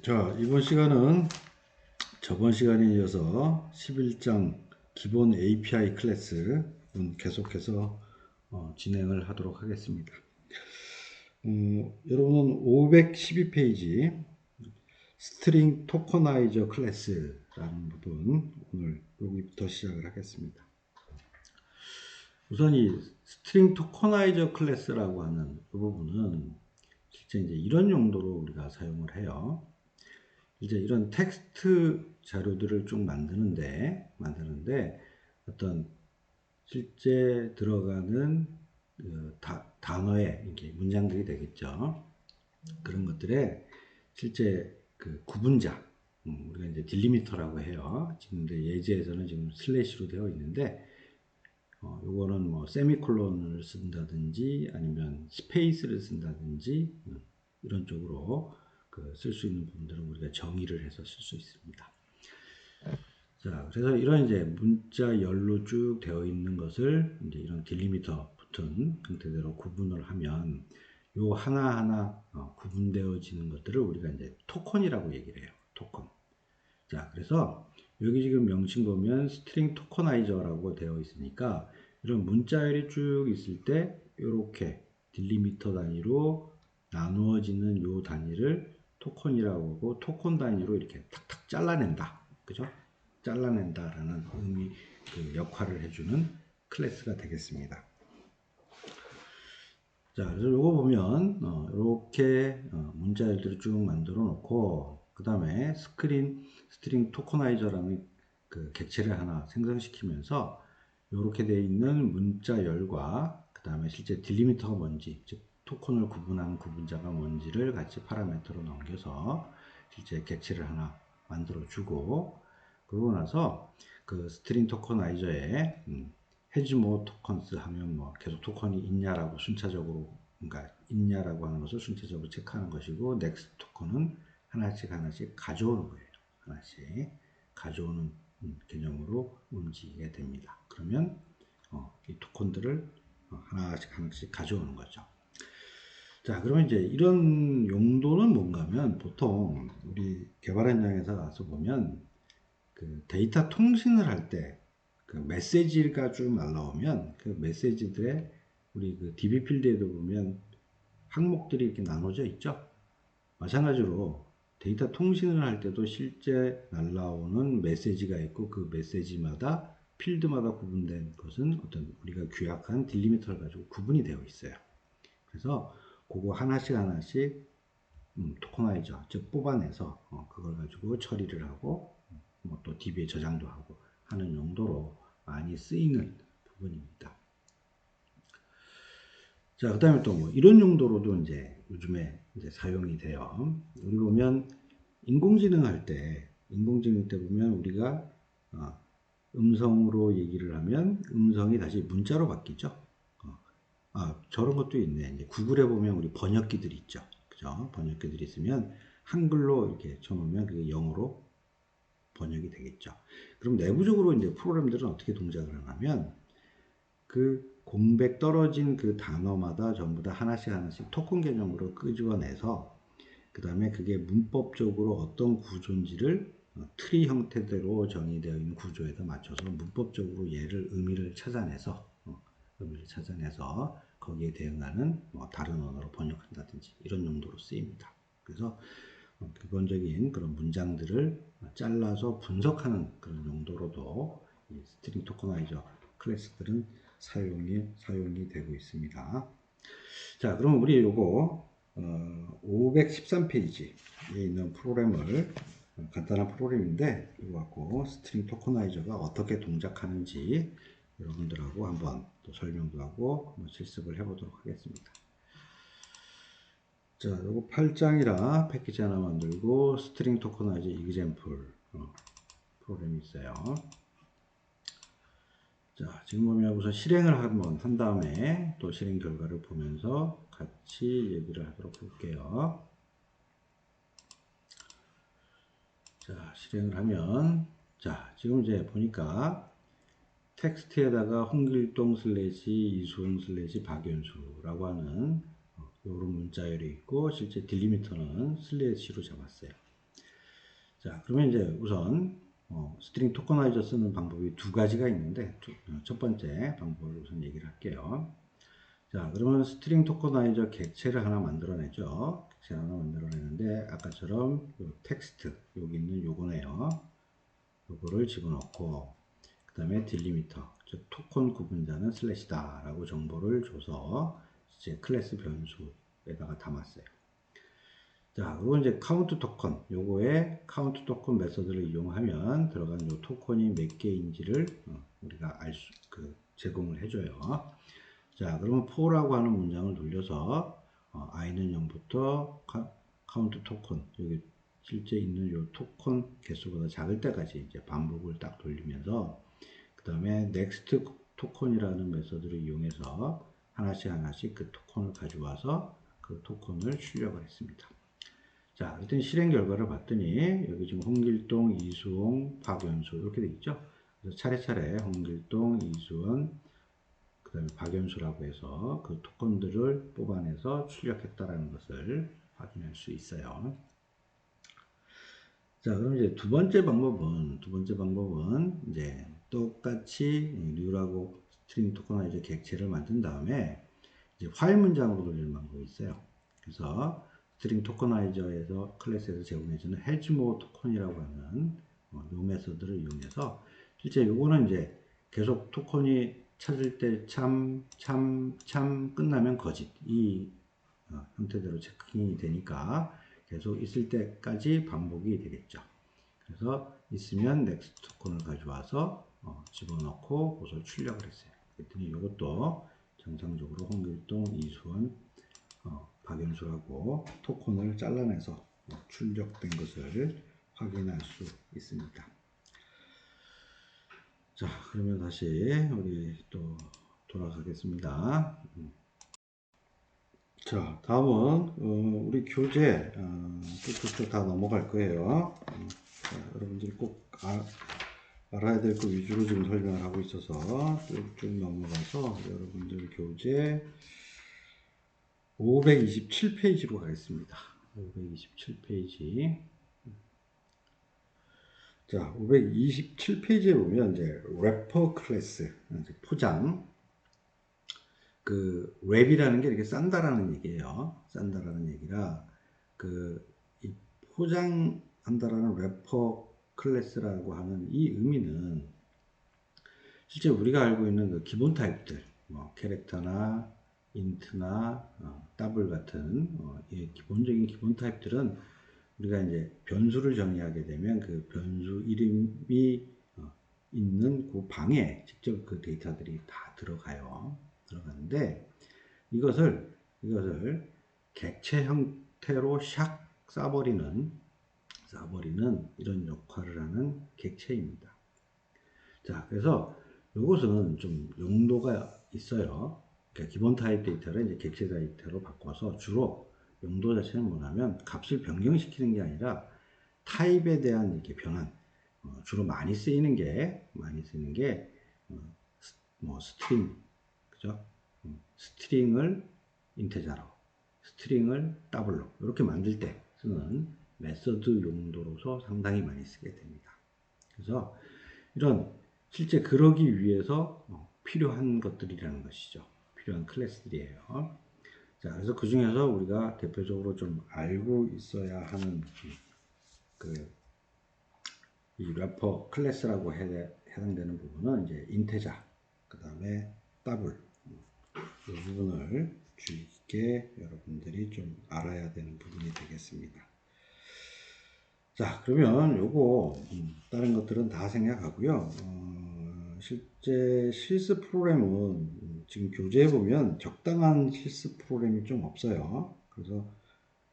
자, 이번 시간은 저번 시간에 이어서 11장 기본 API 클래스 계속해서 진행을 하도록 하겠습니다. 여러분은 512페이지 스트링 토커나이저 클래스라는 부분 오늘 여기부터 시작을 하겠습니다. 우선 이 스트링 토커나이저 클래스라고 하는 이 부분은 실제 이제 이런 용도로 우리가 사용을 해요. 이제 이런 텍스트 자료들을 쭉 만드는데 어떤 실제 들어가는 단어의 이렇게 문장들이 되겠죠. 그런 것들에 실제 그 구분자, 우리가 이제 딜리미터라고 해요. 지금 예제에서는 지금 슬래시로 되어 있는데, 요거는 뭐 세미콜론을 쓴다든지 아니면 스페이스를 쓴다든지 이런 쪽으로 쓸 수 있는 부분들은 우리가 정의를 해서 쓸 수 있습니다. 자, 그래서 이런 이제 문자 열로 쭉 되어 있는 것을 이제 이런 딜리미터 붙은 형태대로 구분을 하면 요 하나하나 구분되어지는 것들을 우리가 이제 토큰이라고 얘기를 해요. 토큰. 자, 그래서 여기 지금 명칭 보면 스트링 토커나이저라고 되어 있으니까 이런 문자열이 쭉 있을 때 이렇게 딜리미터 단위로 나누어지는 요 단위를 토큰이라고 하고 토큰 단위로 이렇게 탁탁 잘라낸다. 그죠? 잘라낸다라는 의미, 그 역할을 해주는 클래스가 되겠습니다. 자, 그래서 요거 보면 이렇게 문자열들을 쭉 만들어 놓고 그 다음에 스트링 토커나이저라는 그 객체를 하나 생성시키면서 이렇게 되어 있는 문자열과 그 다음에 실제 딜리미터가 뭔지, 즉 토큰을 구분하는 구분자가 뭔지를 같이 파라미터로 넘겨서 실제 객체를 하나 만들어 주고, 그러고 나서 그 스트링 토커나이저에 해지모 토컨스 하면 뭐 계속 토큰이 있냐라고 순차적으로, 그러니까 있냐라고 하는 것을 순차적으로 체크하는 것이고, 넥스트 토큰은 하나씩 가져오는 거예요. 하나씩 가져오는 개념으로 움직이게 됩니다. 그러면 이 토큰들을 하나씩 가져오는 거죠. 자, 그러면 이제 이런 용도는 뭔가 하면 보통 우리 개발 현장에서 가서 보면 그 데이터 통신을 할 때 그 메시지가 쭉 날라오면 그 메시지들의 우리 그 DB 필드에도 보면 항목들이 이렇게 나눠져 있죠. 마찬가지로 데이터 통신을 할 때도 실제 날라오는 메시지가 있고 그 메시지마다 필드마다 구분된 것은 어떤 우리가 규약한 딜리미터를 가지고 구분이 되어 있어요. 그래서 그거 하나씩 토커나이저, 즉 뽑아내서 그걸 가지고 처리를 하고 뭐 또 DB에 저장도 하고 하는 용도로 많이 쓰이는 부분입니다. 자, 그 다음에 또 뭐 이런 용도로도 이제 요즘에 이제 사용이 돼요. 우리 보면 인공지능 때 보면 우리가 음성으로 얘기를 하면 음성이 다시 문자로 바뀌죠. 저런 것도 있네. 이제 구글에 보면 우리 번역기들이 있죠. 그죠? 번역기들이 있으면 한글로 이렇게 쳐놓으면 그게 영어로 번역이 되겠죠. 그럼 내부적으로 이제 프로그램들은 어떻게 동작을 하냐면 그 공백 떨어진 그 단어마다 전부 다 하나씩 토큰 개념으로 끄집어내서 그 다음에 그게 문법적으로 어떤 구조인지를 트리 형태대로 정의되어 있는 구조에다 맞춰서 문법적으로 의미를 찾아내서 거기에 대응하는 다른 언어로 번역한다든지 이런 용도로 쓰입니다. 그래서 기본적인 그런 문장들을 잘라서 분석하는 그런 용도로도 이 스트링 토커나이저 클래스들은 사용이 되고 있습니다. 자, 그럼 우리 요거 513페이지에 있는 프로그램을 간단한 프로그램인데 이거 갖고 스트링 토커나이저가 어떻게 동작하는지 여러분들하고 한번 또 설명도 하고 한번 실습을 해보도록 하겠습니다. 자, 요거 8장이라 패키지 하나 만들고 스트링 토커나이저 이그젬플 프로그램이 있어요. 자, 지금 보면 우선 실행을 한번 한 다음에 또 실행 결과를 보면서 같이 얘기를 하도록 볼게요. 자, 실행을 하면, 자, 지금 이제 보니까 텍스트에다가 홍길동 슬래시 이수훈 슬래시 박연수라고 하는 이런 문자열이 있고 실제 딜리미터는 슬래시로 잡았어요. 자, 그러면 이제 우선 스트링 토커나이저 쓰는 방법이 두 가지가 있는데 첫 번째 방법을 우선 얘기를 할게요. 자, 그러면 스트링 토커나이저 객체를 하나 만들어내죠. 객체 하나 만들어내는데 아까처럼 요 텍스트 여기 있는 요거네요. 요거를 집어넣고 그 다음에 딜리미터 즉 토큰 구분자는 슬래시다 라고 정보를 줘서 이제 클래스 변수에다가 담았어요. 자, 그리고 이제 카운트 토큰, 요거에 카운트 토큰 메서드를 이용하면 들어간 요 토큰이 몇 개인지를 우리가 제공을 해줘요. 자, 그러면 for라고 하는 문장을 돌려서 i는 0부터 카운트 토큰, 여기 실제 있는 요 토큰 개수보다 작을 때까지 이제 반복을 딱 돌리면서 그 다음에 next 토큰이라는 메서드를 이용해서 하나씩 그 토큰을 가져와서 그 토큰을 출력을 했습니다. 자, 일단 실행 결과를 봤더니 여기 지금 홍길동, 이수홍, 박연수 이렇게 돼 있죠. 그래서 차례차례 홍길동, 이수원, 그 다음에 박연수라고 해서 그 토큰들을 뽑아내서 출력했다라는 것을 확인할 수 있어요. 자, 그럼 이제 두 번째 방법은 이제 똑같이 류라고 스트링 토커나이저 객체를 만든 다음에 이제 화일 문장으로 돌리는 방법이 있어요. 그래서 스트링 토커나이저에서 클래스에서 제공해주는 해즈모 토큰이라고 하는 요 메서드를 이용해서 실제 요거는 이제 계속 토큰이 찾을 때 참 끝나면 거짓 이 형태대로 체킹이 되니까 계속 있을 때까지 반복이 되겠죠. 그래서 있으면 넥스트 토큰을 가져와서 집어넣고 그것을 출력을 했어요. 그랬더니 이것도 정상적으로 홍길동, 이수원, 박연수라고 토큰을 잘라내서 출력된 것을 확인할 수 있습니다. 자, 그러면 다시 우리 또 돌아가겠습니다. 자, 다음은 우리 교재 쭉쭉쭉 다 넘어갈 거예요. 자, 여러분들이 꼭 알아야 될 거 위주로 지금 설명을 하고 있어서 쭉쭉 넘어가서 여러분들 교재 527페이지로 가겠습니다. 527페이지. 자, 527페이지에 보면 이제 래퍼 클래스, 포장. 그 랩이라는 게 이렇게 싼다라는 얘기예요. 싼다라는 얘기라 이 포장한다라는 래퍼 클래스라고 하는 이 의미는 실제 우리가 알고 있는 그 기본 타입들, 뭐 캐릭터나 인트나 더블 같은 이 기본적인 기본 타입들은 우리가 이제 변수를 정의하게 되면 그 변수 이름이 있는 그 방에 직접 그 데이터들이 다 들어가는데 이것을 객체 형태로 샥 쏴버리는 이런 역할을 하는 객체입니다. 자, 그래서 이것은 좀 용도가 있어요. 그러니까 기본 타입 데이터를 이제 객체 데이터로 바꿔서 주로 용도 자체는 뭐냐면 값을 변경시키는 게 아니라 타입에 대한 이렇게 변환, 주로 많이 쓰이는 게 뭐 스트링, 그죠? 스트링을 인테자로, 스트링을 더블로 이렇게 만들 때 쓰는 메서드 용도로서 상당히 많이 쓰게 됩니다. 그래서 이런 실제 그러기 위해서 필요한 것들이라는 것이죠. 필요한 클래스들이에요. 자, 그래서 그 중에서 우리가 대표적으로 좀 알고 있어야 하는 이 래퍼 클래스라고 해당되는 부분은 이제 인테자, 그 다음에 더블, 이 부분을 주의 깊게 여러분들이 좀 알아야 되는 부분이 되겠습니다. 자, 그러면 요거 다른 것들은 다 생략하고요. 실제 실습 프로그램은 지금 교재에 보면 적당한 실습 프로그램이 좀 없어요. 그래서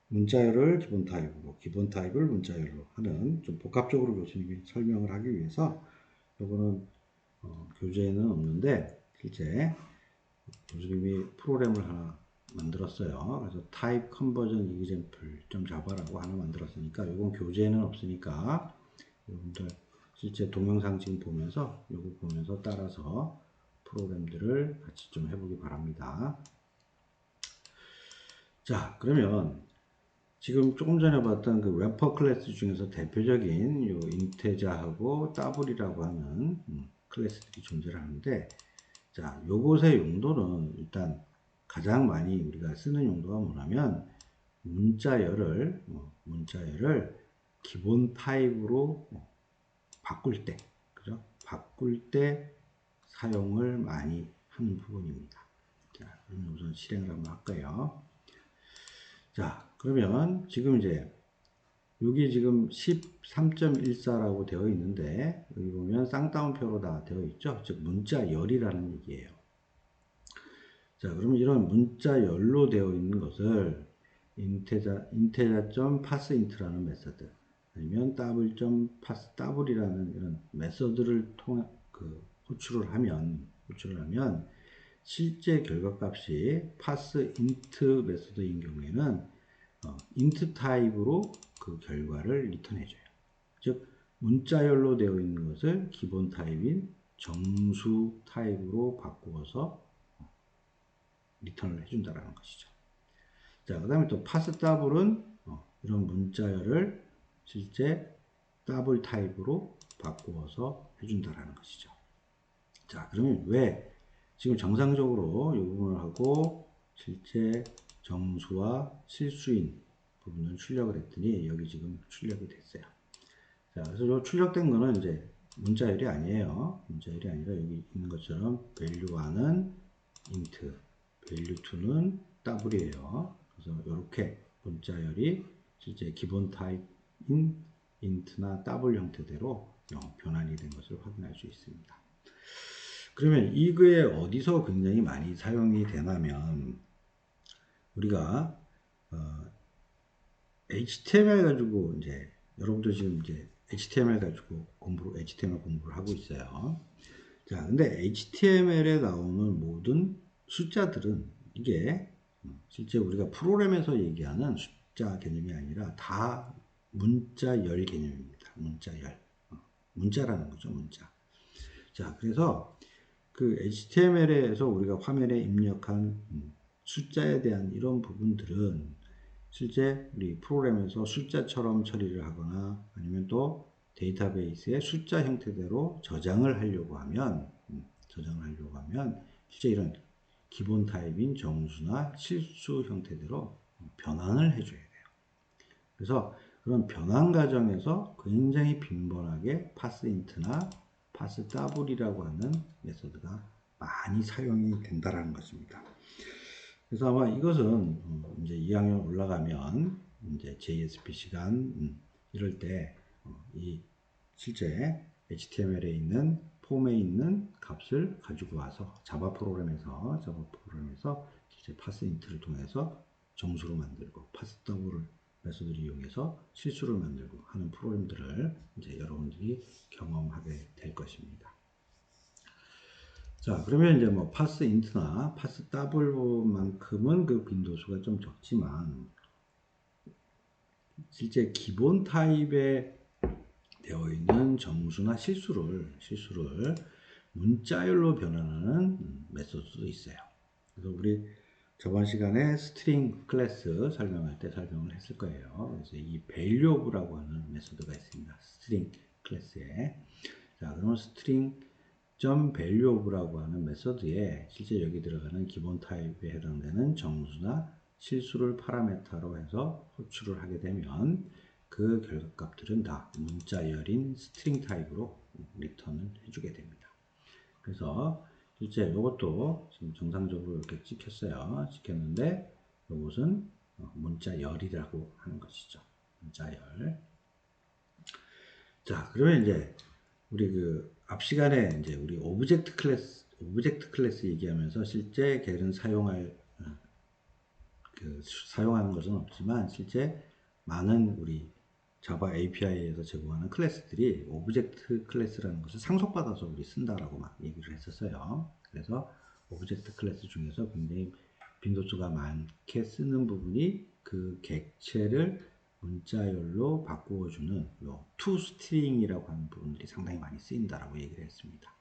문자열을 기본 타입으로, 기본 타입을 문자열로 하는 좀 복합적으로 교수님이 설명을 하기 위해서 요거는 교재에는 없는데 실제 교수님이 프로그램을 하나 만들었어요. 그래서 타입 컨버전 이그젬플 좀 자바라고 하나 만들었으니까 이건 교재에는 없으니까 여러분들 실제 동영상 지금 보면서 이거 보면서 따라서 프로그램들을 같이 좀 해보기 바랍니다. 자, 그러면 지금 조금 전에 봤던 그 래퍼 클래스 중에서 대표적인 요 인테자하고 더블이라고 하는 클래스들이 존재를 하는데, 자, 요것의 용도는 일단 가장 많이 우리가 쓰는 용도가 뭐냐면 문자열을 기본 타입으로 바꿀 때, 그죠? 바꿀 때 사용을 많이 하는 부분입니다. 자, 그러면 우선 실행을 한번 할까요? 자, 그러면 지금 이제 여기 지금 13.14라고 되어 있는데, 여기 보면 쌍따옴표로 다 되어 있죠? 즉 문자열이라는 얘기예요. 자, 그러면 이런 문자열로 되어 있는 것을 인테자.parseInt라는 메서드, 아니면 double.parseDouble이라는 이런 메서드를 통해 호출을 하면 실제 결과값이 parseInt 메서드인 경우에는 int 타입으로 그 결과를 리턴해줘요. 즉 문자열로 되어 있는 것을 기본 타입인 정수 타입으로 바꾸어서 리턴을 해준다라는 것이죠. 자, 그 다음에 또 파스 더블은 이런 문자열을 실제 더블 타입으로 바꾸어서 해준다라는 것이죠. 자, 그러면 왜 지금 정상적으로 이 부분을 하고 실제 정수와 실수인 부분을 출력을 했더니 여기 지금 출력이 됐어요. 자, 그래서 이 출력된 거는 이제 문자열이 아니에요. 문자열이 아니라 여기 있는 것처럼 value1은 int, value2는 더블이에요. 그래서 이렇게 문자열이 실제 기본 타입인 int나 더블 형태대로 변환이 된 것을 확인할 수 있습니다. 그러면 이거에 어디서 굉장히 많이 사용이 되냐면, 우리가 HTML 가지고 이제 여러분들 지금 이제 HTML 가지고 HTML 공부를 하고 있어요. 자, 근데 HTML에 나오는 모든 숫자들은 이게 실제 우리가 프로그램에서 얘기하는 숫자 개념이 아니라 다 문자열 개념입니다. 문자열. 문자라는 거죠, 문자. 자, 그래서 그 HTML에서 우리가 화면에 입력한 숫자에 대한 이런 부분들은 실제 우리 프로그램에서 숫자처럼 처리를 하거나 아니면 또 데이터베이스의 숫자 형태대로 저장을 하려고 하면 실제 이런 기본 타입인 정수나 실수 형태대로 변환을 해줘야 돼요. 그래서 그런 변환 과정에서 굉장히 빈번하게 parseInt나 parseDouble이라고 하는 메소드가 많이 사용이 된다라는 것입니다. 그래서 아마 이것은 이제 2학년 올라가면 이제 JSP 시간 이럴 때 이 실제 HTML에 있는 폼에 있는 값을 가지고 와서 자바 프로그램에서 실제 parseInt를 통해서 정수로 만들고 parseDouble을 메소드를 이용해서 실수를 만들고 하는 프로그램들을 이제 여러분들이 경험하게 될 것입니다. 자, 그러면 이제 뭐 parseInt나 parseDouble만큼은 그 빈도수가 좀 적지만 실제 기본 타입에 되어 있는 정수나 실수를 문자열로 변환하는 메소드도 있어요. 그래서 우리 저번 시간에 스트링 클래스 설명할 때 설명을 했을 거예요. 그래서 이 value라고 하는 메소드가 있습니다. 스트링 클래스에. 자, 그러면 스트링 .value라고 하는 메소드에 실제 여기 들어가는 기본 타입에 해당되는 정수나 실수를 파라메타로 해서 호출을 하게 되면 그 결과값들은 다 문자열인 스트링 타입으로 리턴을 해주게 됩니다. 그래서 실제 이것도 지금 정상적으로 이렇게 찍혔는데 이것은 문자열이라고 하는 것이죠. 문자열. 자, 그러면 이제 우리 앞 시간에 이제 우리 오브젝트 클래스 얘기하면서 실제 걔는 사용하는 것은 없지만 실제 많은 우리 자바 API에서 제공하는 클래스들이 오브젝트 클래스라는 것을 상속받아서 우리 쓴다라고 막 얘기를 했었어요. 그래서 오브젝트 클래스 중에서 굉장히 빈도수가 많게 쓰는 부분이 그 객체를 문자열로 바꾸어주는 toString이라고 하는 부분들이 상당히 많이 쓰인다라고 얘기를 했습니다.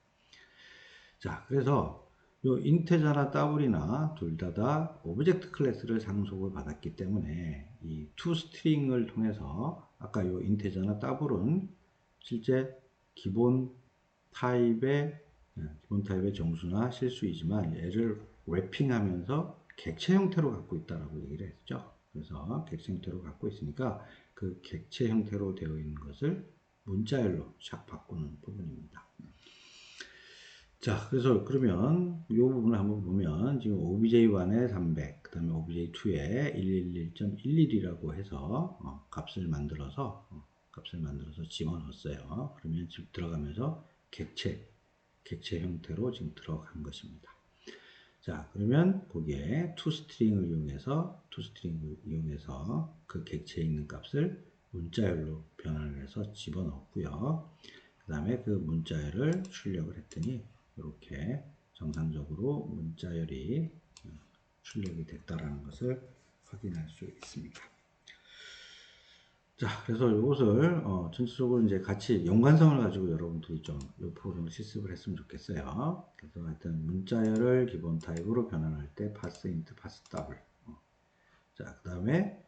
자, 그래서 요 인테저나 더블이나 둘 다 오브젝트 클래스를 상속을 받았기 때문에 이 toString을 통해서 아까 요 인테저나 더블은 실제 기본 타입의 정수나 실수이지만 얘를 랩핑하면서 객체 형태로 갖고 있다라고 얘기를 했죠. 그래서 객체 형태로 갖고 있으니까 그 객체 형태로 되어 있는 것을 문자열로 샥 바꾸는 부분입니다. 자, 그래서 그러면 이 부분을 한번 보면 지금 obj1에 300, 그 다음에 obj2에 111.11이라고 해서 값을 만들어서 집어넣었어요. 그러면 지금 들어가면서 객체 형태로 지금 들어간 것입니다. 자, 그러면 거기에 toString을 이용해서 그 객체에 있는 값을 문자열로 변환을 해서 집어넣었고요. 그 다음에 그 문자열을 출력을 했더니 이렇게 정상적으로 문자열이 출력이 됐다라는 것을 확인할 수 있습니다. 자, 그래서 이것을 전체적으로 이제 같이 연관성을 가지고 여러분들이 좀 이 프로그램을 실습을 했으면 좋겠어요. 그래서 하여튼 문자열을 기본 타입으로 변환할 때 pass int, pass double. 자, 그 다음에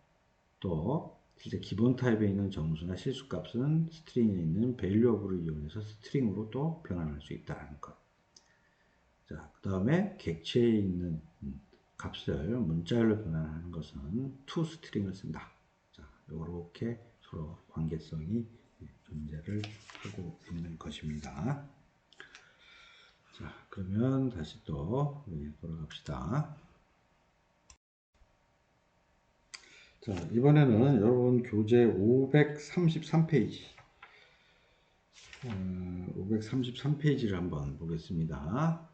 또 실제 기본 타입에 있는 정수나 실수값은 스트링에 있는 value를 이용해서 스트링으로 또 변환할 수 있다는 것. 자, 그 다음에 객체에 있는 값을 문자열로 변환하는 것은 toString을 쓴다. 자, 이렇게 서로 관계성이 존재를 하고 있는 것입니다. 자, 그러면 다시 또 돌아갑시다. 자, 이번에는 여러분 교재 533페이지 533페이지를 한번 보겠습니다.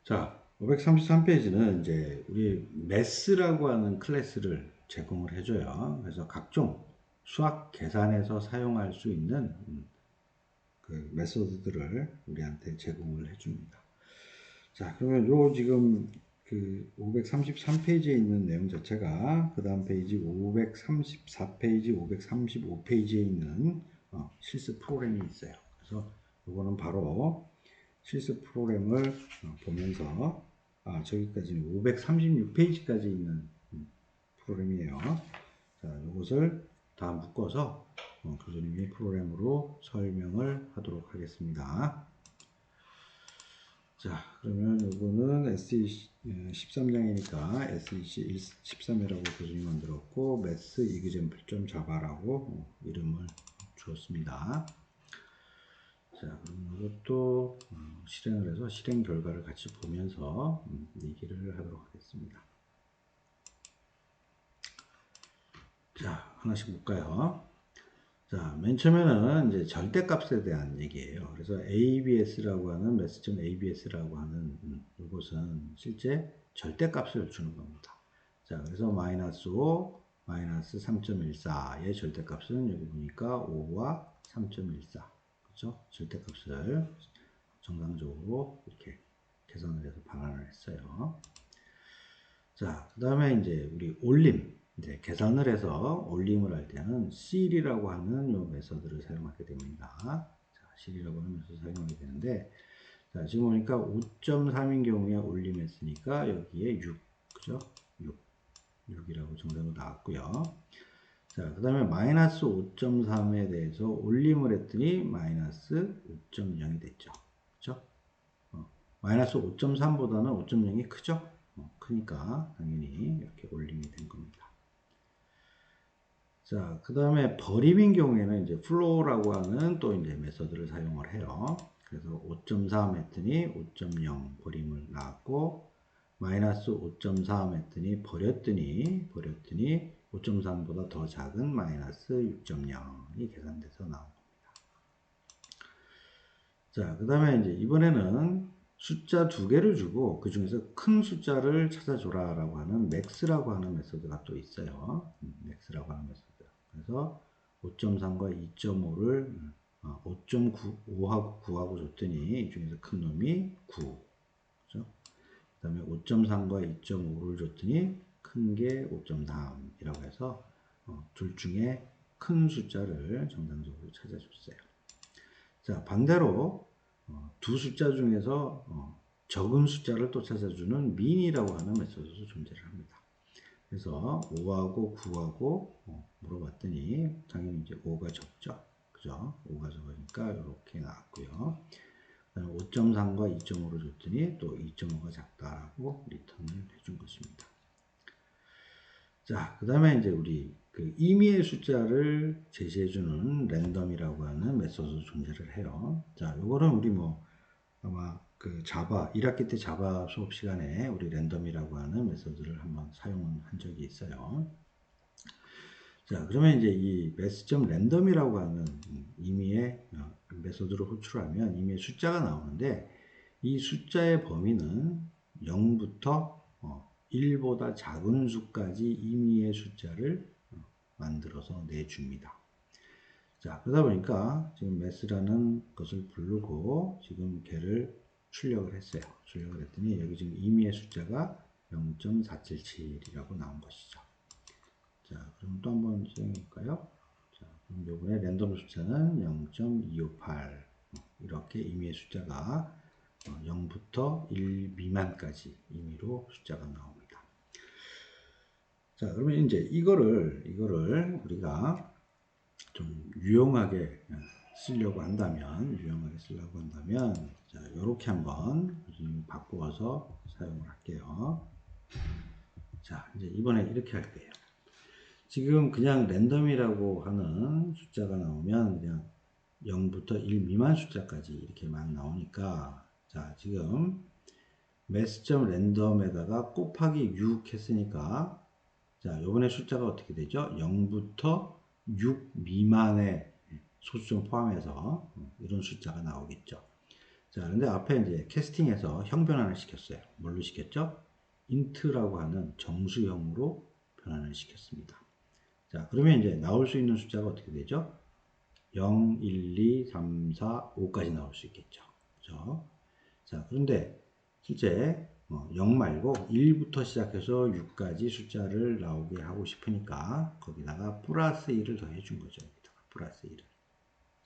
자, 533페이지는 이제 우리 매스라고 하는 클래스를 제공을 해줘요. 그래서 각종 수학 계산에서 사용할 수 있는 그 메소드들을 우리한테 제공을 해줍니다. 자, 그러면 요 지금 그 533페이지에 있는 내용 자체가 그 다음 페이지 534페이지, 535페이지에 있는 실습 프로그램이 있어요. 그래서 이거는 바로 실습 프로그램을 보면서 저기까지 536페이지까지 있는 프로그램이에요. 자, 이것을 다 묶어서 교수님이 프로그램으로 설명을 하도록 하겠습니다. 자, 그러면 이거는 SEC 13장이니까 SEC 13이라고 교수님이 만들었고 매스 example.java라고 이름을 주었습니다. 자, 그럼 이것도 실행을 해서 실행 결과를 같이 보면서 얘기를 하도록 하겠습니다. 자, 하나씩 볼까요? 자, 맨 처음에는 이제 절대값에 대한 얘기예요. 그래서 ABS라고 하는 math.abs라고 하는 이것은 실제 절대값을 주는 겁니다. 자, 그래서 마이너스 5, 마이너스 3.14의 절대값은 여기 보니까 5와 3.14. 그렇죠? 절대값을 정상적으로 이렇게 계산을 해서 반환을 했어요. 자, 그 다음에 이제 우리 올림. 이제 계산을 해서 올림을 할 때는 C이라고 하는 요 메서드를 사용하게 됩니다. 자, C이라고 하는 메서드 사용하게 되는데, 자, 지금 보니까 5.3인 경우에 올림했으니까 여기에 6, 그죠? 6이라고 정답으로 나왔고요. 자, 그 다음에 마이너스 5.3에 대해서 올림을 했더니 마이너스 5.0이 됐죠. 그죠? 마이너스 5.3보다는 5.0이 크죠? 크니까 당연히 이렇게 올림이 된 겁니다. 자, 그 다음에 버림인 경우에는 이제 flow라고 하는 또 이제 메서드를 사용을 해요. 그래서 5.3 했더니 5.0 버림을 나왔고, 마이너스 5.3 했더니 버렸더니 5.3보다 더 작은 마이너스 6.0이 계산돼서 나온 겁니다. 자, 그 다음에 이제 이번에는 숫자 두 개를 주고 그 중에서 큰 숫자를 찾아줘라 라고 하는 max라고 하는 메소드가 또 있어요. max라고 하는 메소드. 그래서 5.3과 2.5를 5.5하고 9하고 줬더니 이 중에서 큰 놈이 9. 그죠? 그 다음에 5.3과 2.5를 줬더니 큰 게 5.3이라고 해서 둘 중에 큰 숫자를 정상적으로 찾아줬어요. 자, 반대로 두 숫자 중에서 적은 숫자를 또 찾아주는 민이라고 하는 메소드도 존재를 합니다. 그래서 5하고 9하고 물어봤더니 당연히 이제 5가 적죠. 그죠? 5가 적으니까 이렇게 나왔고요. 5.3과 2.5로 줬더니 또 2.5가 작다라고 리턴을 해준 것입니다. 자, 그 다음에 이제 우리 그 임의의 숫자를 제시해주는 랜덤이라고 하는 메소드 존재를 해요. 자, 요거는 우리 뭐 아마 그 자바 1학기 때 자바 수업 시간에 우리 랜덤이라고 하는 메소드를 한번 사용한 적이 있어요. 자, 그러면 이제 이 mass.random이라고 하는 임의의 메소드를 호출하면 임의의 숫자가 나오는데 이 숫자의 범위는 0부터 1보다 작은 수까지 임의의 숫자를 만들어서 내줍니다. 자, 그러다 보니까 지금 mass라는 것을 부르고 지금 걔를 출력을 했어요. 출력을 했더니 여기 지금 임의의 숫자가 0.477이라고 나온 것이죠. 자, 그럼 또 한번 실행해 볼까요? 자, 그럼 요번에 랜덤 숫자는 0.258 이렇게 임의의 숫자가 0부터 1 미만까지 임의로 숫자가 나옵니다. 자, 그러면 이제 이거를 우리가 좀 유용하게 쓰려고 한다면, 자, 요렇게 한번 바꾸어서 사용을 할게요. 자, 이제 이번에 이렇게 할 거예요. 지금 그냥 랜덤이라고 하는 숫자가 나오면 그냥 0부터 1 미만 숫자까지 이렇게만 나오니까, 자, 지금 mass.random에다가 곱하기 6 했으니까, 자, 요번에 숫자가 어떻게 되죠? 0부터 6 미만의 소수점 포함해서 이런 숫자가 나오겠죠. 자, 근데 앞에 이제 캐스팅해서 형 변환을 시켰어요. 뭘로 시켰죠? int라고 하는 정수형으로 변환을 시켰습니다. 자, 그러면 이제 나올 수 있는 숫자가 어떻게 되죠? 0, 1, 2, 3, 4, 5까지 나올 수 있겠죠. 그죠? 자, 그런데 실제 0 말고 1부터 시작해서 6까지 숫자를 나오게 하고 싶으니까 거기다가 플러스 1을 더해 준 거죠. 여기다가 플러스 1을.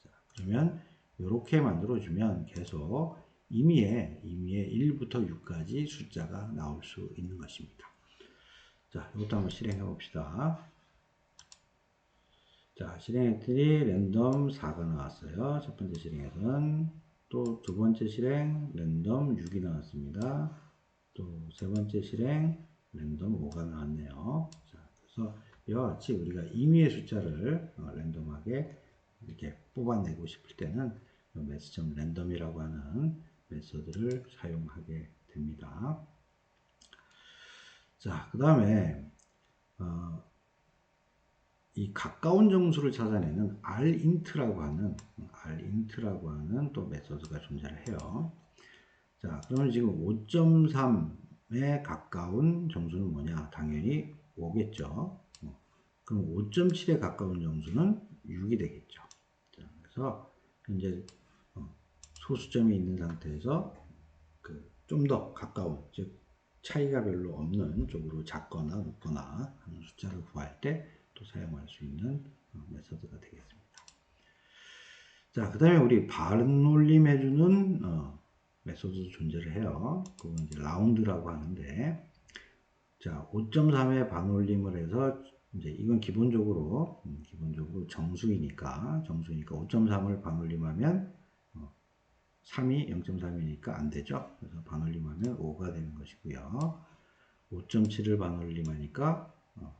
자, 그러면 이렇게 만들어주면 계속 임의의 1부터 6까지 숫자가 나올 수 있는 것입니다. 자, 이것도 한번 실행해 봅시다. 자, 실행했더니 랜덤 4가 나왔어요. 첫 번째 실행에서는 또 두 번째 실행 랜덤 6이 나왔습니다. 또 세 번째 실행 랜덤 5가 나왔네요. 자, 그래서 이와 같이 우리가 임의의 숫자를 랜덤하게 이렇게 뽑아내고 싶을 때는 mass.random이라고 하는 메소드를 사용하게 됩니다. 자, 그 다음에 이 가까운 정수를 찾아내는 rint라고 하는 또 메소드가 존재를 해요. 자, 그러면 지금 5.3에 가까운 정수는 뭐냐? 당연히 5겠죠. 그럼 5.7에 가까운 정수는 6이 되겠죠. 자, 그래서 현재 소수점이 있는 상태에서 좀 더 가까운, 즉 차이가 별로 없는 쪽으로 작거나 높거나 하는 숫자를 구할 때 또 사용할 수 있는 메소드가 되겠습니다. 자, 그 다음에 우리 반올림 해주는 메소드도 존재를 해요. 그건 이제 라운드라고 하는데, 자, 5.3에 반올림을 해서 이제 이건 기본적으로 정수이니까 5.3을 반올림하면 3이 0.3이니까 안 되죠. 그래서 반올림하면 5가 되는 것이고요. 5.7을 반올림하니까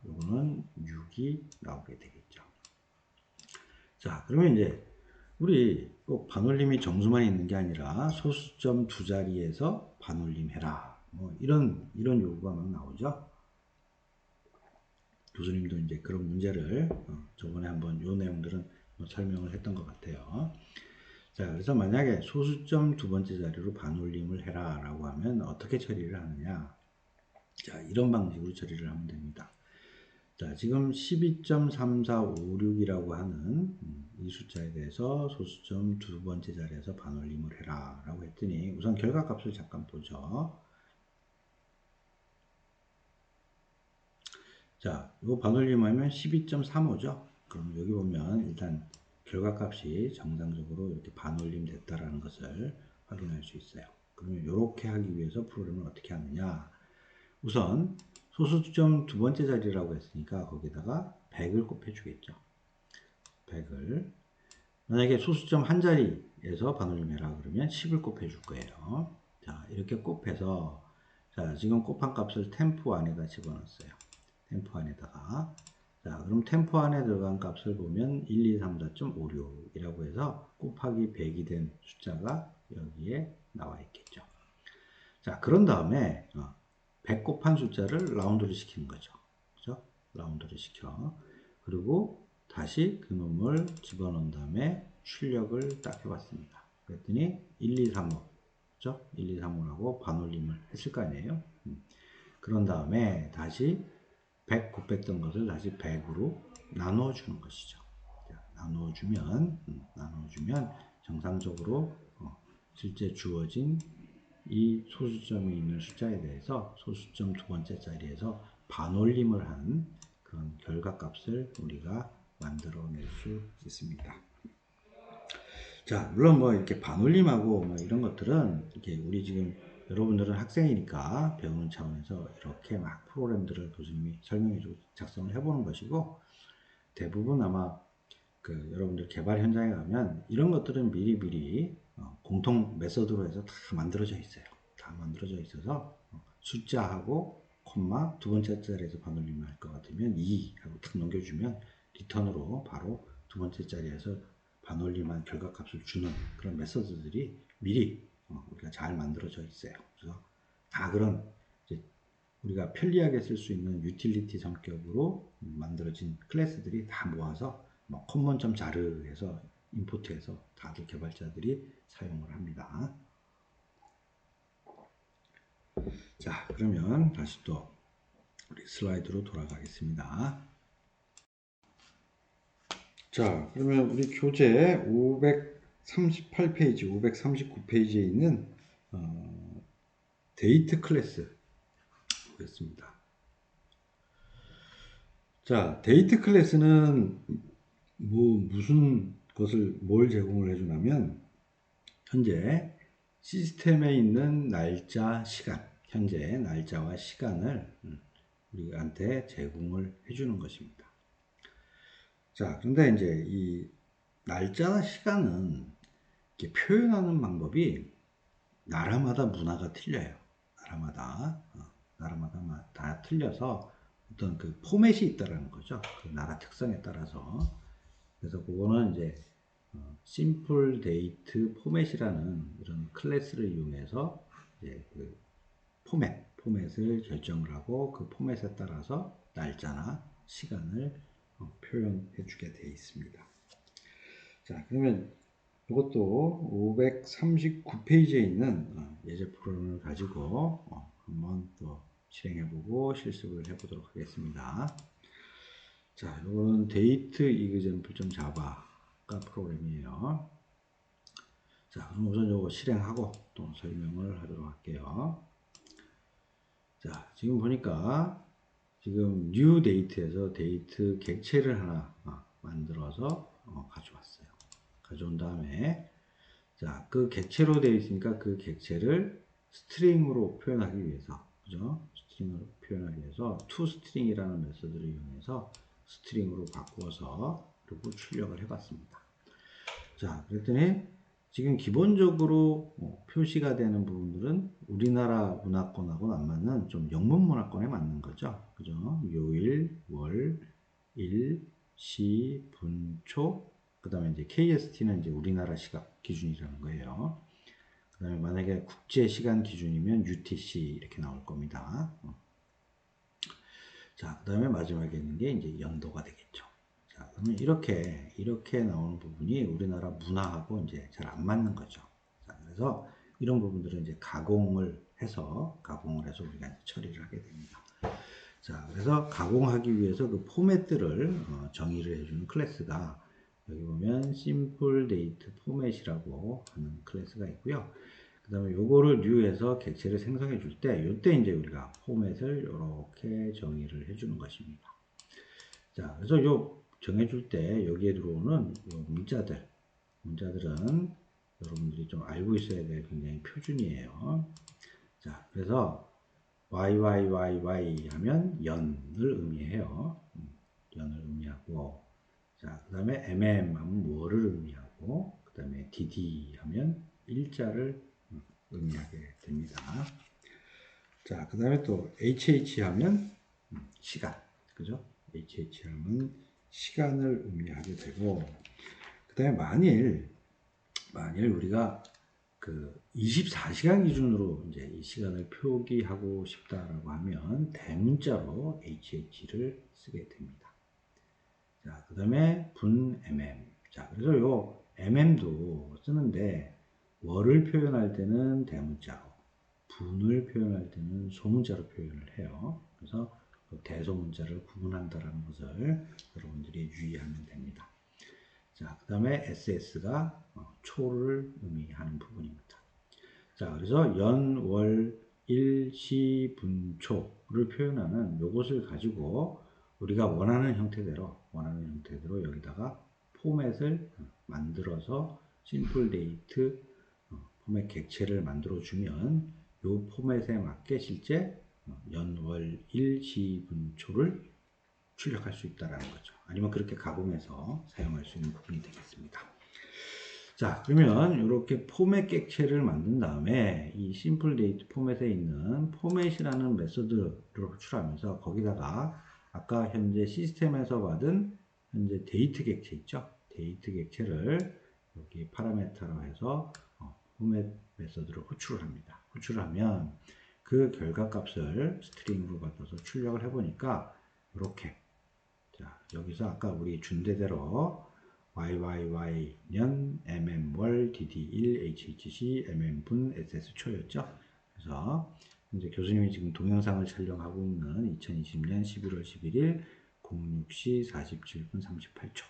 요거는 6이 나오게 되겠죠. 자, 그러면 이제 우리 꼭 반올림이 정수만 있는 게 아니라 소수점 두 자리에서 반올림해라. 뭐 이런 요구가 막 나오죠. 교수님도 이제 그런 문제를 저번에 한번 요 내용들은 설명을 했던 것 같아요. 자, 그래서 만약에 소수점 두 번째 자리로 반올림을 해라 라고 하면 어떻게 처리를 하느냐. 자, 이런 방식으로 처리를 하면 됩니다. 자, 지금 12.3456이라고 하는 이 숫자에 대해서 소수점 두 번째 자리에서 반올림을 해라 라고 했더니 우선 결과값을 잠깐 보죠. 자, 이거 반올림하면 12.35죠. 그럼 여기 보면 일단 결과값이 정상적으로 이렇게 반올림 됐다라는 것을 확인할 수 있어요. 그러면 이렇게 하기 위해서 프로그램을 어떻게 하느냐? 우선 소수점 두 번째 자리라고 했으니까 거기다가 100을 곱해주겠죠. 100을. 만약에 소수점 한 자리에서 반올림해라 그러면 10을 곱해줄 거예요. 자, 이렇게 곱해서 자, 지금 곱한 값을 템포 안에다 집어넣었어요. 템포 안에다가. 자, 그럼 템포 안에 들어간 값을 보면 1, 2, 3, 4.56이라고 해서 곱하기 100이 된 숫자가 여기에 나와 있겠죠. 자, 그런 다음에 100 곱한 숫자를 라운드를 시키는 거죠. 그죠? 라운드를 시켜. 그리고 다시 그 놈을 집어넣은 다음에 출력을 딱 해봤습니다. 그랬더니 1, 2, 3, 5. 그죠? 1, 2, 3, 5라고 반올림을 했을 거 아니에요? 그런 다음에 다시 100 곱했던 것을 다시 100으로 나누어 주는 것이죠. 자, 나누어주면 정상적으로 실제 주어진 이 소수점이 있는 숫자에 대해서 소수점 두 번째 자리에서 반올림을 한 그런 결과값을 우리가 만들어낼 수 있습니다. 자, 물론 뭐 이렇게 반올림하고 뭐 이런 것들은 이렇게 우리 지금 여러분들은 학생이니까 배우는 차원에서 이렇게 막 프로그램들을 교수님이 설명해주고 작성을 해보는 것이고, 대부분 아마 그 여러분들 개발 현장에 가면 이런 것들은 미리미리 공통 메서드로 해서 다 만들어져 있어요. 다 만들어져 있어서 숫자하고 콤마 두 번째 자리에서 반올림을 할 것 같으면 2 하고 탁 넘겨주면 리턴으로 바로 두 번째 자리에서 반올림한 결과값을 주는 그런 메서드들이 미리 우리가 잘 만들어져 있어요. 그래서 다 그런 이제 우리가 편리하게 쓸 수 있는 유틸리티 성격으로 만들어진 클래스들이 다 모아서 뭐 컴먼.자르 해서 임포트해서 다들 개발자들이 사용을 합니다. 자, 그러면 다시 또 우리 슬라이드로 돌아가겠습니다. 자, 그러면 우리 교재 538페이지, 539페이지에 있는 데이트 클래스 보겠습니다. 자, 데이트 클래스는 무슨 것을 뭘 제공을 해주냐면 현재 시스템에 있는 날짜, 시간, 현재 날짜와 시간을 우리한테 제공을 해주는 것입니다. 자, 그런데 이제 이 날짜나 시간은 이렇게 표현하는 방법이 나라마다 문화가 틀려요. 나라마다 다 틀려서 어떤 그 포맷이 있다라는 거죠. 그 나라 특성에 따라서. 그래서 그거는 이제 심플 데이트 포맷이라는 이런 클래스를 이용해서 이제 그 포맷을 결정을 하고 그 포맷에 따라서 날짜나 시간을 표현해 주게 되어 있습니다. 자, 그러면 이것도 539페이지에 있는 예제 프로그램을 가지고 한번 또 실행해보고 실습을 해보도록 하겠습니다. 자, 이거는 데이트 example.java가 프로그램이에요. 자, 그럼 우선 이거 실행하고 또 설명을 하도록 할게요. 자, 지금 보니까 지금 new date에서 데이트 객체를 하나 만들어서 가져왔어요. 가져온 다음에 자, 그 객체로 되어 있으니까 그 객체를 스트링으로 표현하기 위해서, 그죠? 스트링으로 표현하기 위해서 toString이라는 메서드를 이용해서 스트링으로 바꾸어서 그리고 출력을 해봤습니다. 자, 그랬더니 지금 기본적으로 표시가 되는 부분들은 우리나라 문화권하고는 안 맞는 좀 영문 문화권에 맞는 거죠. 그죠? 요일, 월, 일, 시, 분, 초, 그 다음에 이제 KST는 이제 우리나라 시각 기준이라는 거예요. 그 다음에 만약에 국제 시간 기준이면 UTC 이렇게 나올 겁니다. 자, 그 다음에 마지막에 있는 게 이제 연도가 되겠죠. 자, 그러면 이렇게 나오는 부분이 우리나라 문화하고 이제 잘 안 맞는 거죠. 자, 그래서 이런 부분들은 이제 가공을 해서 우리가 처리를 하게 됩니다. 자, 그래서 가공하기 위해서 그 포맷들을 정의를 해주는 클래스가 여기 보면 simple date format이라고 하는 클래스가 있고요. 그 다음에 요거를 뉴에서 객체를 생성해 줄 때, 요때 이제 우리가 포맷을 이렇게 정의를 해주는 것입니다. 자, 그래서 요 정해줄 때 여기에 들어오는 요 문자들은 여러분들이 좀 알고 있어야 될 굉장히 표준이에요. 자, 그래서 YYYY 하면 연을 의미해요. 연을 의미하고, 자, 그 다음에 MM 하면 뭐를 의미하고, 그 다음에 DD 하면 일자를 의미하게 됩니다. 자, 그 다음에 또 HH 하면 시간, 그죠? HH 하면 시간을 의미하게 되고, 그 다음에 만일 우리가 그 24시간 기준으로 이제 이 시간을 표기하고 싶다라고 하면 대문자로 HH를 쓰게 됩니다. 자, 그 다음에 분 mm. 자, 그래서 요 mm도 쓰는데 월을 표현할 때는 대문자로, 분을 표현할 때는 소문자로 표현을 해요. 그래서 그 대소문자를 구분한다라는 것을 여러분들이 유의하면 됩니다. 자, 그 다음에 SS가 초를 의미하는 부분입니다. 자, 그래서 연, 월, 일, 시, 분, 초를 표현하는 요것을 가지고 우리가 원하는 형태대로 여기다가 포맷을 만들어서 심플 데이트 포맷 객체를 만들어 주면 요 포맷에 맞게 실제 연, 월, 일, 시, 분, 초를 출력할 수 있다는 거죠. 아니면 그렇게 가공해서 사용할 수 있는 부분이 되겠습니다. 자, 그러면 이렇게 포맷 객체를 만든 다음에 이 심플 데이트 포맷에 있는 포맷이라는 메소드를 호출하면서 거기다가 아까 현재 시스템에서 받은 현재 데이트 객체 있죠? 데이트 객체를 여기 파라메타로 해서 포맷 메소드를 호출을 합니다. 호출을 하면 그 결과 값을 스트링으로 받아서 출력을 해보니까 이렇게, 자, 여기서 아까 우리 준 대대로 YYY년 mm월 DD1 HHC mm분 SS초였죠. 그래서 이제 교수님이 지금 동영상을 촬영하고 있는 2020년 11월 11일 06시 47분 38초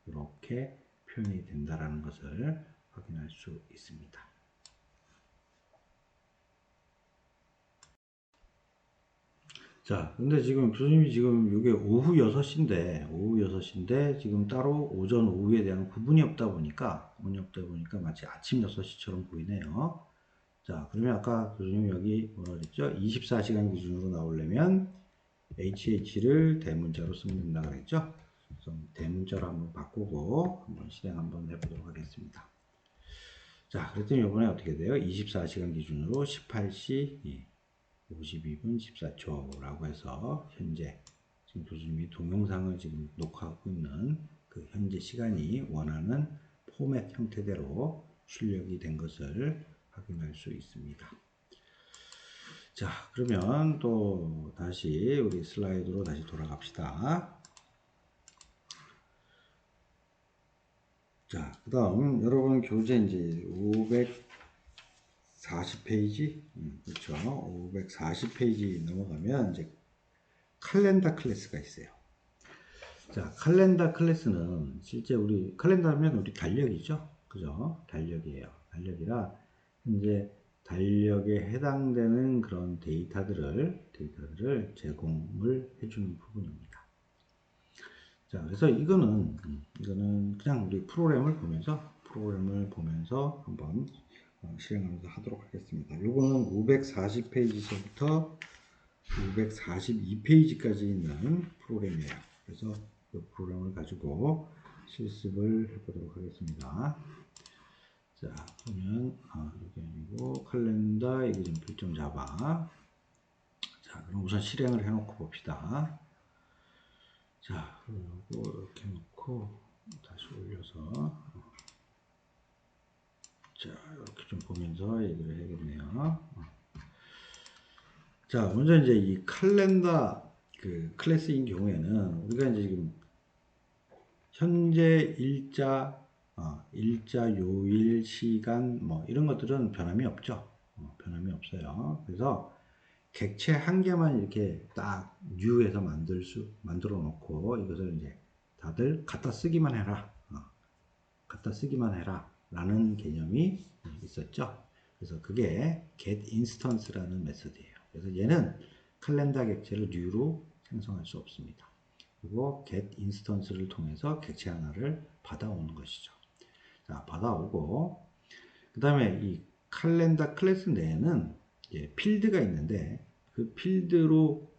이렇게 표현이 된다라는 것을 확인할 수 있습니다. 자, 근데 지금 교수님이 지금 이게 오후 6시인데 지금 따로 오전, 오후에 대한 구분이 없다 보니까 마치 아침 6시처럼 보이네요. 자, 그러면 아까 교수님이 여기 뭐라 그랬죠? 24시간 기준으로 나오려면 HH를 대문자로 쓰면 된다 그랬죠? 그래서 대문자로 한번 바꾸고 한번 실행 한번 해보도록 하겠습니다. 자, 그랬더니 이번에 어떻게 돼요? 24시간 기준으로 18시 52분 14초라고 해서 현재 지금 교수님이 동영상을 지금 녹화하고 있는 그 현재 시간이 원하는 포맷 형태대로 출력이 된 것을 확인할 수 있습니다. 자, 그러면 또 다시 우리 슬라이드로 다시 돌아갑시다. 자, 그 다음 여러분 교재 이제 540페이지 그렇죠. 540페이지 넘어가면 이제 칼렌더 클래스가 있어요. 자, 칼렌더 클래스는 실제 우리 칼렌더 하면 우리 달력이죠. 그죠? 달력이에요. 달력이라 이제 달력에 해당되는 그런 데이터들을 제공을 해주는 부분입니다. 자, 그래서 이거는 그냥 우리 프로그램을 보면서 한번 실행하면서 하도록 하겠습니다. 요거는 540페이지서부터 542페이지까지 있는 프로그램이에요. 그래서 이 프로그램을 가지고 실습을 해보도록 하겠습니다. 자, 보면 여기 아니고 칼렌더 이기점필점 자바. 자, 그럼 우선 실행을 해놓고 봅시다. 자, 그리고 이렇게 놓고 다시 올려서 자, 이렇게 좀 보면서 얘기를 해야겠네요. 자, 먼저 이제 이 칼렌더 그 클래스인 경우에는 우리가 이제 지금 현재 일자, 요일, 시간 뭐 이런 것들은 변함이 없죠. 변함이 없어요. 그래서 객체 한 개만 이렇게 딱 뉴에서 만들어 놓고 이것을 이제 다들 갖다 쓰기만 해라. 갖다 쓰기만 해라. 라는 개념이 있었죠. 그래서 그게 getInstance라는 메소드예요. 그래서 얘는 칼렌더 객체를 뉴로 생성할 수 없습니다. 그리고 getInstance를 통해서 객체 하나를 받아오는 것이죠. 자, 받아오고 그 다음에 이 칼렌더 클래스 내에는 필드가 있는데 그 필드로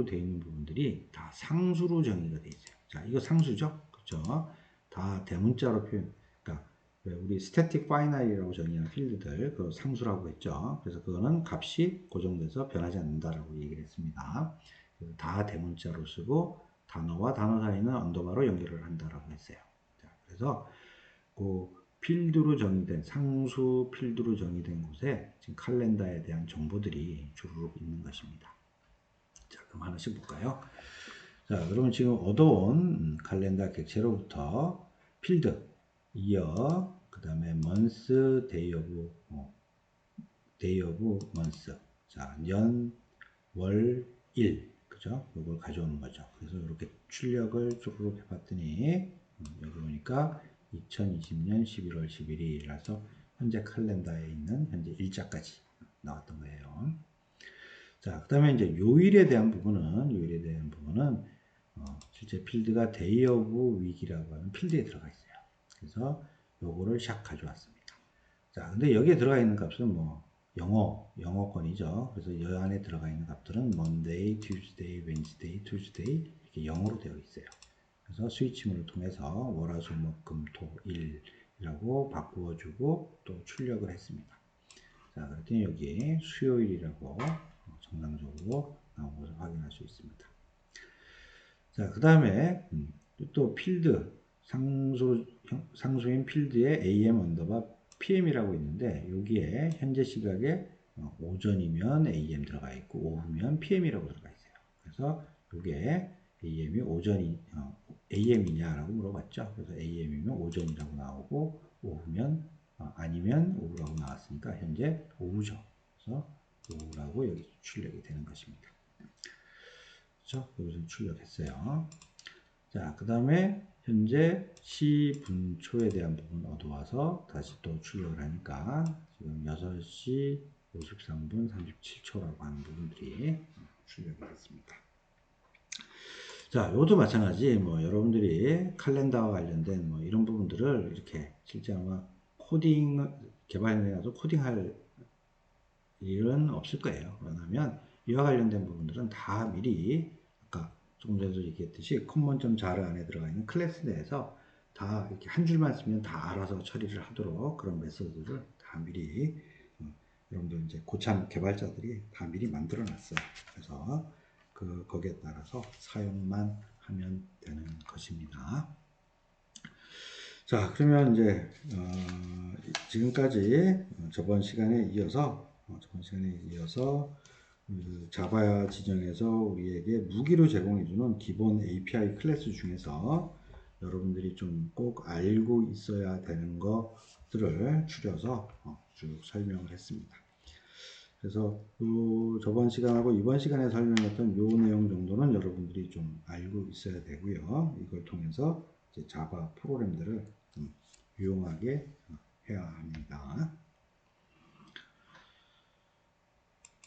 되어 있는 부분들이 다 상수로 정의가 되어 있어요. 자, 이거 상수죠? 그렇죠? 다 대문자로 표현. 그러니까 우리 static finite이라고 정의한 필드들 그 상수라고 했죠. 그래서 그거는 값이 고정돼서 변하지 않는다라고 얘기를 했습니다. 그래서 다 대문자로 쓰고 단어와 단어 사이는 언더바로 연결을 한다라고 했어요. 자, 그래서 그 필드로 정의된 상수 필드로 정의된 곳에 지금 칼렌더에 대한 정보들이 주르륵 있는 것입니다. 자, 그럼 하나씩 볼까요? 자, 그러면 지금 얻어온 칼렌더 객체로부터 필드, year, 그 다음에 month, day of month. 자, 년, 월, 일. 그죠? 이걸 가져오는 거죠. 그래서 이렇게 출력을 쭈르륵 해봤더니, 여기 보니까 2020년 11월 11일이라서 현재 칼렌더에 있는 현재 일자까지 나왔던 거예요. 자, 그 다음에 이제 요일에 대한 부분은, 실제 필드가 day of week이라고 하는 필드에 들어가 있어요. 그래서 요거를 샥 가져왔습니다. 자, 근데 여기에 들어가 있는 값은 뭐, 영어권이죠. 그래서 이 안에 들어가 있는 값들은 Monday, Tuesday, Wednesday, Tuesday 이렇게 영어로 되어 있어요. 그래서 스위치문을 통해서 월화수목금토일이라고 바꾸어주고 또 출력을 했습니다. 자, 그랬더니 여기 수요일이라고 정상적으로 나온 것을 확인할 수 있습니다. 자, 그 다음에 또 필드 상수인 필드에 AM 언더바 PM이라고 있는데 여기에 현재 시각에 오전이면 AM 들어가 있고 오후면 PM이라고 들어가 있어요. 그래서 이게 AM이 AM이냐라고 물어봤죠. 그래서 AM이면 오전이라고 나오고 오후면 아니면 오후라고 나왔으니까 현재 오후죠. 그래서 오후라고 여기 출력이 되는 것입니다. 그렇죠? 여기서 출력했어요. 자, 그 다음에 현재 시분초에 대한 부분 얻어와서 다시 또 출력을 하니까 지금 6시 53분 37초라고 하는 부분들이 출력이 됐습니다. 자, 이것도 마찬가지 뭐 여러분들이 칼렌더와 관련된 뭐 이런 부분들을 이렇게 실제 아마 개발해 가지고 코딩할 일은 없을 거예요. 왜냐하면 이와 관련된 부분들은 다 미리 아까 조금 전에도 얘기했듯이 common.jar 안에 들어가 있는 클래스 내에서 다 이렇게 한 줄만 쓰면 다 알아서 처리를 하도록 그런 메소드를 다 미리 여러분들 이제 고참 개발자들이 다 미리 만들어 놨어요. 그래서 거기에 따라서 사용만 하면 되는 것입니다. 자, 그러면 이제 지금까지 저번 시간에 이어서 자바 지정에서 우리에게 무기로 제공해주는 기본 API 클래스 중에서 여러분들이 좀 꼭 알고 있어야 되는 것들을 추려서 쭉 설명을 했습니다. 그래서 저번 시간하고 이번 시간에 설명했던 요 내용 정도는 여러분들이 좀 알고 있어야 되고요. 이걸 통해서 이제 자바 프로그램들을 좀 유용하게 해야 합니다.